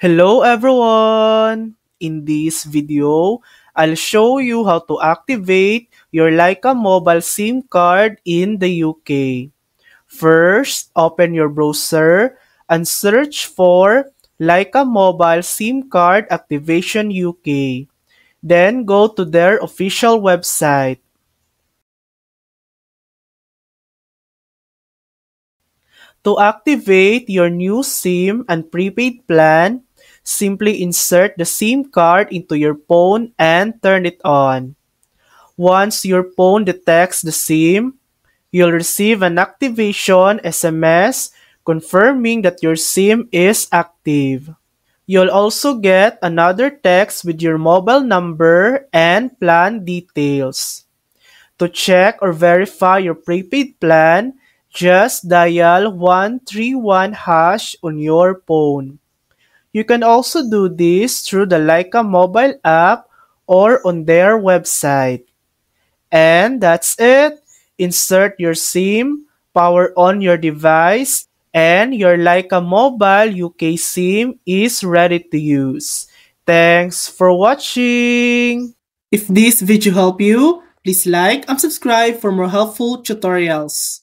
Hello everyone! In this video, I'll show you how to activate your Leica mobile SIM card in the UK. First, open your browser and search for Leica mobile SIM card activation UK. Then go to their official website. To activate your new SIM and prepaid plan, simply insert the SIM card into your phone and turn it on. Once your phone detects the SIM, you'll receive an activation SMS confirming that your SIM is active. You'll also get another text with your mobile number and plan details. To check or verify your prepaid plan, just dial 131 hash on your phone. You can also do this through the Leica mobile app or on their website. And that's it. Insert your SIM, power on your device, and your Leica mobile UK SIM is ready to use. Thanks for watching! If this video helped you, please like and subscribe for more helpful tutorials.